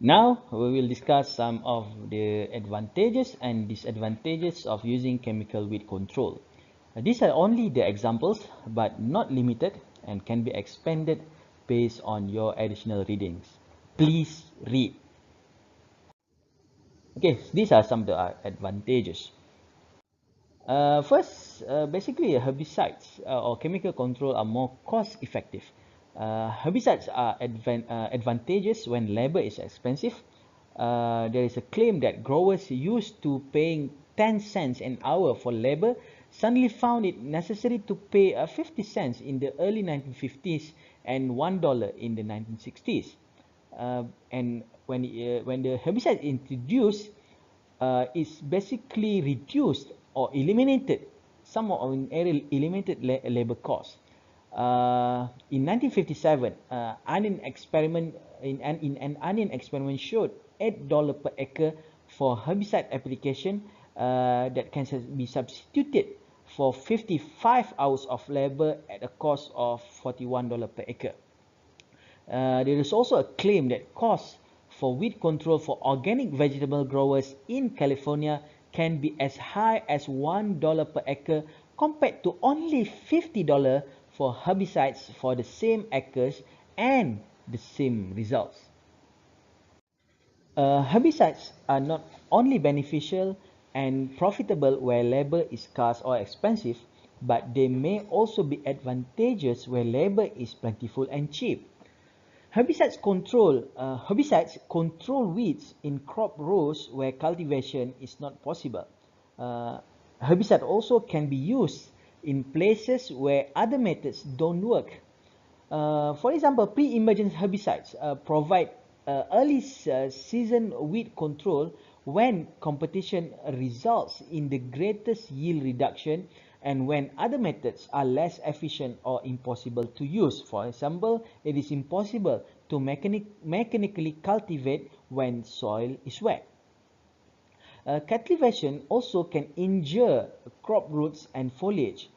Now we will discuss some of the advantages and disadvantages of using chemical weed control. These are only the examples but not limited and can be expanded based on your additional readings. Please read. Okay, these are some of the advantages. First, basically herbicides or chemical control are more cost effective. Herbicides are advantageous when labor is expensive. There is a claim that growers used to paying 10 cents an hour for labor suddenly found it necessary to pay 50 cents in the early 1950s and $1 in the 1960s. And when the herbicide introduced, it's basically reduced or eliminated some of an area eliminated labor costs. In 1957, an onion experiment showed $8 per acre for herbicide application that can be substituted for 55 hours of labor at a cost of $41 per acre. There is also a claim that costs for weed control for organic vegetable growers in California can be as high as $1 per acre compared to only $50 for herbicides for the same acres and the same results. Herbicides are not only beneficial and profitable where labor is scarce or expensive, but they may also be advantageous where labor is plentiful and cheap. Herbicides control weeds in crop rows where cultivation is not possible. Herbicide also can be used in places where other methods don't work. For example, pre-emergent herbicides provide early season weed control when competition results in the greatest yield reduction and when other methods are less efficient or impossible to use. For example, it is impossible to mechanically cultivate when soil is wet. Cultivation also can injure crop roots and foliage.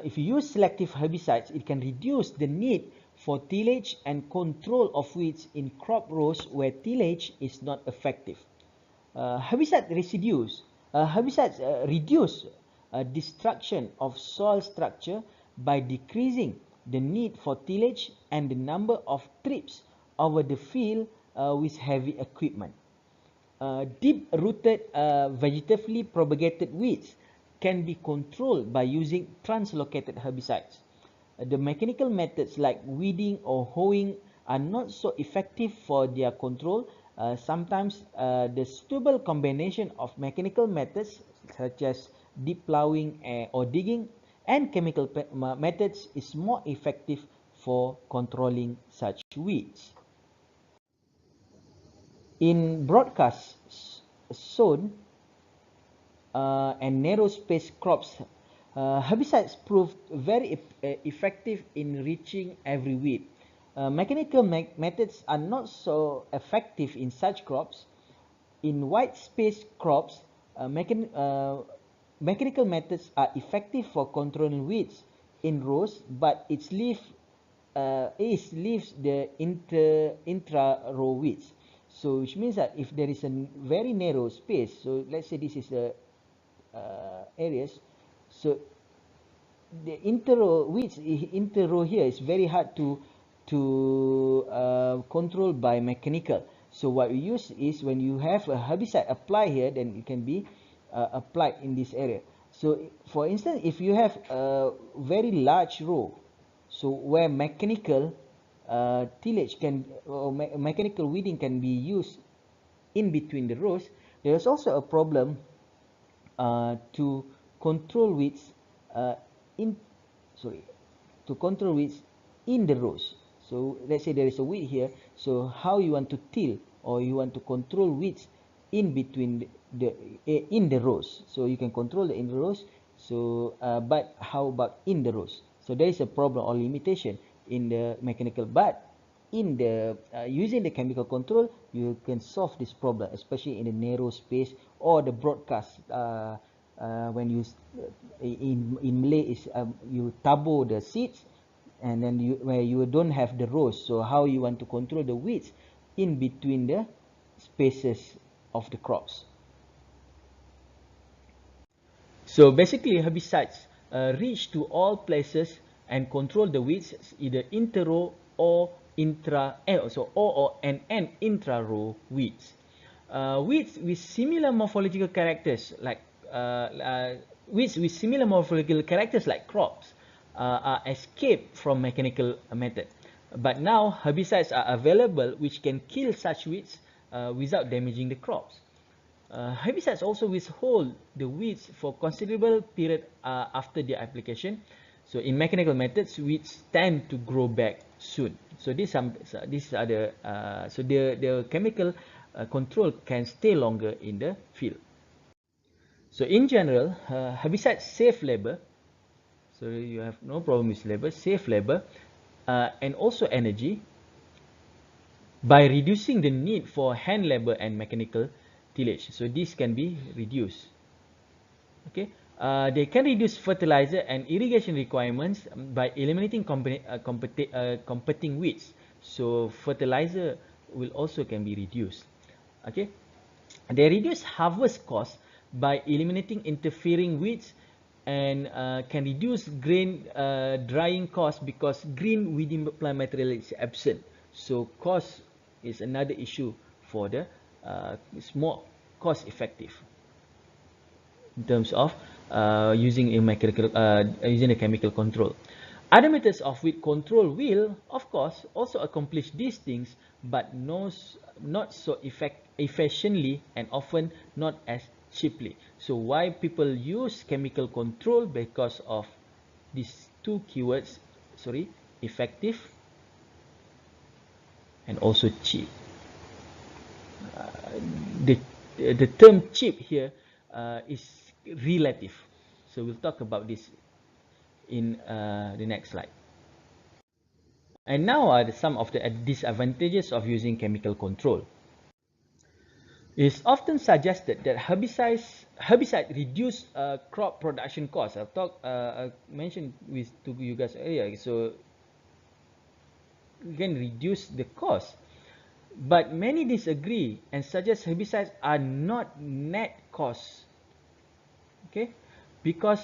If you use selective herbicides, it can reduce the need for tillage and control of weeds in crop rows where tillage is not effective. Herbicides reduce destruction of soil structure by decreasing the need for tillage and the number of trips over the field with heavy equipment. Deep-rooted vegetatively propagated weeds can be controlled by using translocated herbicides. The mechanical methods like weeding or hoeing are not so effective for their control. Sometimes the suitable combination of mechanical methods such as deep plowing or digging and chemical methods is more effective for controlling such weeds. In broadcast zone and narrow space crops, herbicides proved very effective in reaching every weed. Mechanical methods are not so effective in such crops. In wide space crops, mechanical methods are effective for controlling weeds in rows, but it leaves the intra-row weeds. So which means that if there is a very narrow space, so let's say this is the areas, so the interrow here is very hard to control by mechanical. So what we use is when you have a herbicide apply here, then it can be applied in this area. So for instance, if you have a very large row, so where mechanical tillage can or mechanical weeding can be used in between the rows, there is also a problem to control weeds in in the rows. So let's say there is a weed here, so how you want to till or you want to control weeds in between in the rows. So you can control in the rows, so but how about in the rows? So there is a problem or limitation in the mechanical, but in the using the chemical control you can solve this problem, especially in the narrow space or the broadcast. When you in Malay is you tabur the seeds, and then you where you don't have the rows, so how you want to control the weeds in between the spaces of the crops. So basically, herbicides reach to all places and control the weeds either inter-row or and intra-row weeds. Weeds with similar morphological characters like crops are escaped from mechanical method. But now herbicides are available which can kill such weeds without damaging the crops. Herbicides also withhold the weeds for considerable period after their application. So in mechanical methods, weeds tend to grow back soon. So the chemical control can stay longer in the field. So in general, herbicides save labor. So you have no problem with labor, save labor, and also energy by reducing the need for hand labor and mechanical tillage. So this can be reduced. Okay, they can reduce fertilizer and irrigation requirements by eliminating competing weeds. So fertilizer will also can be reduced. Okay, they reduce harvest costs by eliminating interfering weeds and can reduce grain drying costs because green weeding plant material is absent. So cost is another issue for the it's more cost effective in terms of using a chemical control. Other methods of weed control will, of course, also accomplish these things, but not so efficiently and often not as cheaply. So why people use chemical control? Because of these two keywords, effective and also cheap. The term cheap here is relative. So we'll talk about this in the next slide. And now are some of the disadvantages of using chemical control. It's often suggested that herbicide reduce crop production costs. I mentioned to you guys earlier. So you can reduce the cost, but many disagree and suggest herbicides are not net costs. Okay, because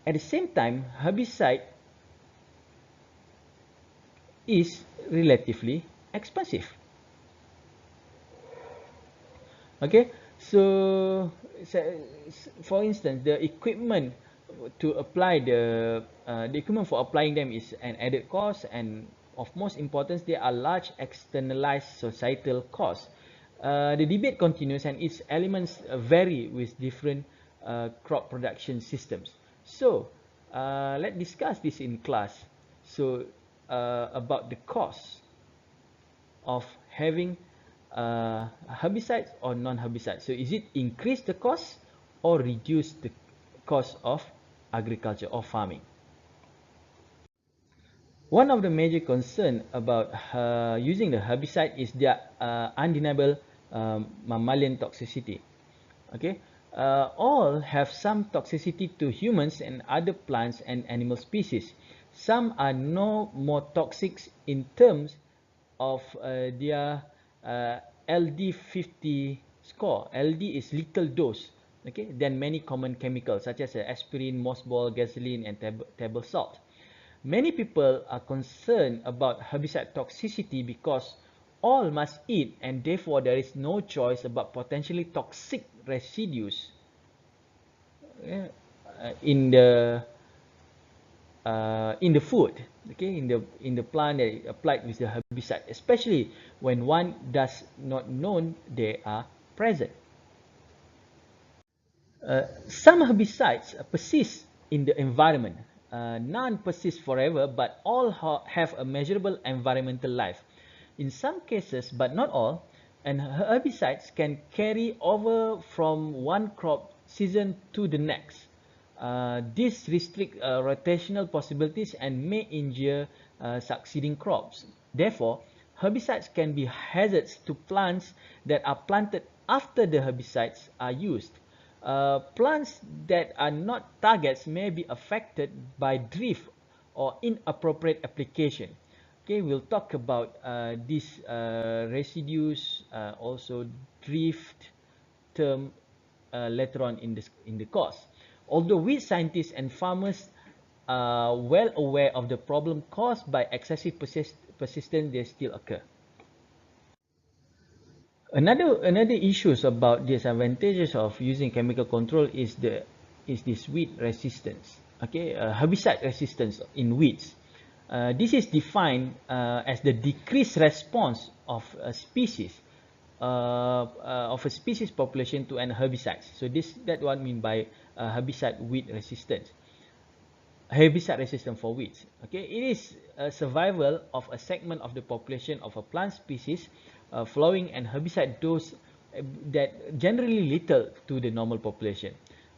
at the same time, herbicide is relatively expensive. Okay, so for instance, the equipment to apply the equipment for applying them is an added cost, and of most importance, there are large externalized societal costs. The debate continues, and its elements vary with different crop production systems. So let's discuss this in class. So about the cost of having herbicides or non-herbicides. So is it increase the cost or reduce the cost of agriculture or farming? One of the major concerns about using the herbicide is their undeniable mammalian toxicity. Okay, all have some toxicity to humans and other plants and animal species. Some are no more toxic in terms of their LD50 score. LD is lethal dose, okay, than many common chemicals such as aspirin, mothball, gasoline, and table salt. Many people are concerned about herbicide toxicity because all must eat, and therefore there is no choice about potentially toxic residues in the food, okay, in the plant that is applied with the herbicide, especially when one does not know they are present. Some herbicides persist in the environment. None persist forever, but all have a measurable environmental life. In some cases, but not all, and herbicides can carry over from one crop season to the next. This restricts rotational possibilities and may injure succeeding crops. Therefore, herbicides can be hazards to plants that are planted after the herbicides are used. Plants that are not targets may be affected by drift or inappropriate application. Okay, we'll talk about these residues, also drift term later on in the course. Although we scientists and farmers are well aware of the problem caused by excessive persistence, they still occur. Another issues about disadvantages of using chemical control is this weed resistance. Okay, herbicide resistance in weeds. This is defined as the decreased response of a species population to an herbicide. So that what I mean by herbicide weed resistance. Herbicide resistant for weeds. Okay, it is a survival of a segment of the population of a plant species following an herbicide dose that generally lethal to the normal population.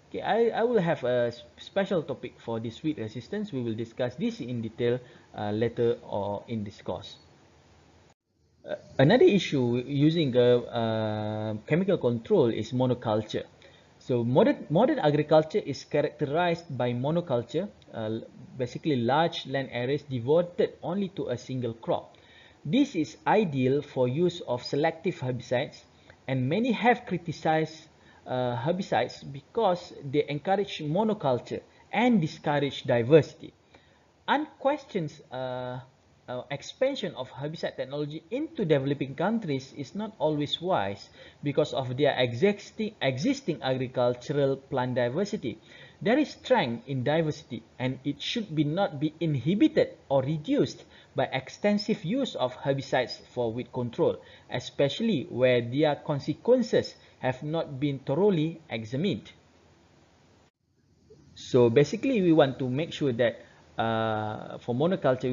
Okay, I will have a special topic for this weed resistance. We will discuss this in detail later or in this course. Another issue using chemical control is monoculture. So modern agriculture is characterized by monoculture, basically large land areas devoted only to a single crop. This is ideal for use of selective herbicides, and many have criticized herbicides because they encourage monoculture and discourage diversity. Unquestioned expansion of herbicide technology into developing countries is not always wise because of their existing agricultural plant diversity. There is strength in diversity, and it should not be inhibited or reduced by extensive use of herbicides for weed control, especially where their consequences have not been thoroughly examined. So basically, we want to make sure that for monoculture,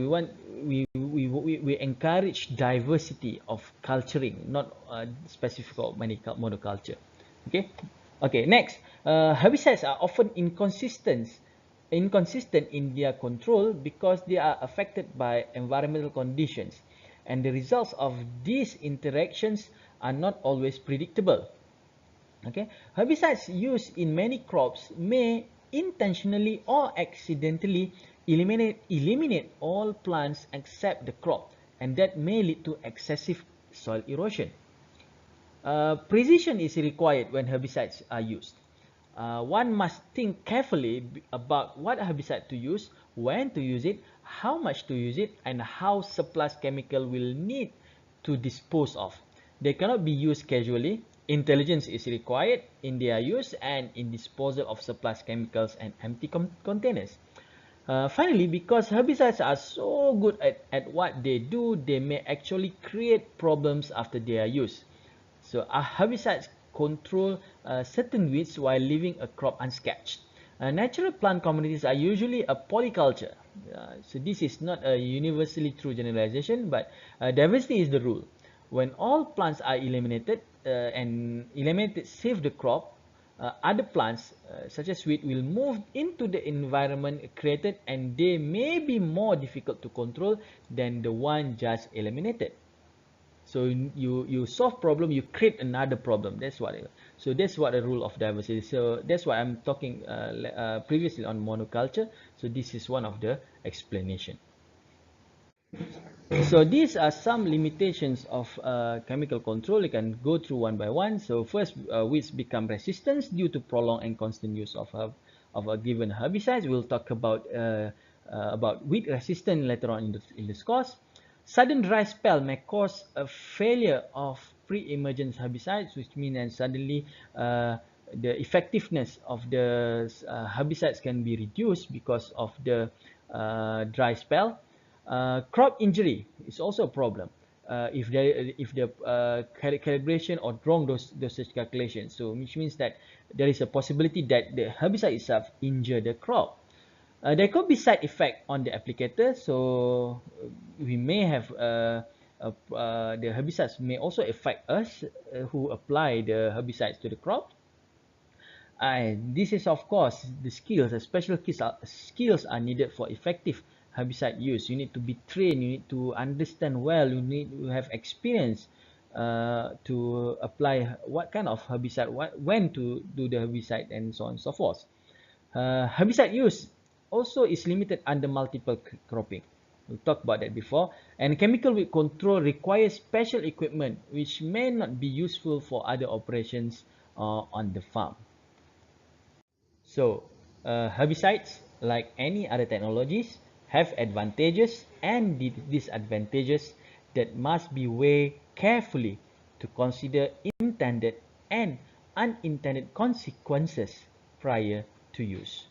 we encourage diversity of culturing, not specific of monoculture. Okay, okay. Next, herbicides are often inconsistent in their control because they are affected by environmental conditions, and the results of these interactions are not always predictable. Okay, herbicides used in many crops may intentionally or accidentally eliminate all plants except the crop, and that may lead to excessive soil erosion. Precision is required when herbicides are used. One must think carefully about what herbicide to use, when to use it, how much to use it, and how surplus chemical will need to dispose of. They cannot be used casually. Intelligence is required in their use and in disposal of surplus chemicals and empty containers. Finally, because herbicides are so good at what they do, they may actually create problems after they are used. So herbicides control certain weeds while leaving a crop unscathed. Natural plant communities are usually a polyculture. So this is not a universally true generalization, but diversity is the rule. When all plants are eliminated and eliminated save the crop, other plants such as wheat will move into the environment created, and they may be more difficult to control than the one just eliminated. So you solve problem, you create another problem. So that's what the rule of diversity. So that's why I'm talking previously on monoculture. So this is one of the explanation. So these are some limitations of chemical control. You can go through one by one. So first, weeds become resistant due to prolonged and constant use of a given herbicide. We'll talk about weed resistance later on in this course. Sudden dry spell may cause a failure of pre-emergent herbicides, which means that suddenly the effectiveness of the herbicides can be reduced because of the dry spell. Crop injury is also a problem if the calibration or wrong dosage calculation. So which means that there is a possibility that the herbicide itself injure the crop. There could be side effect on the applicator. So we may have the herbicides may also affect us who apply the herbicides to the crop. This is of course the skills, special skills are needed for effective herbicide use. You need to be trained, you need to understand well, you need to have experience to apply what kind of herbicide, when to do the herbicide, and so on and so forth. Herbicide use also is limited under multiple cropping. We talked about that before. And chemical weed control requires special equipment which may not be useful for other operations on the farm. So, herbicides, like any other technologies, have advantages and disadvantages that must be weighed carefully to consider intended and unintended consequences prior to use.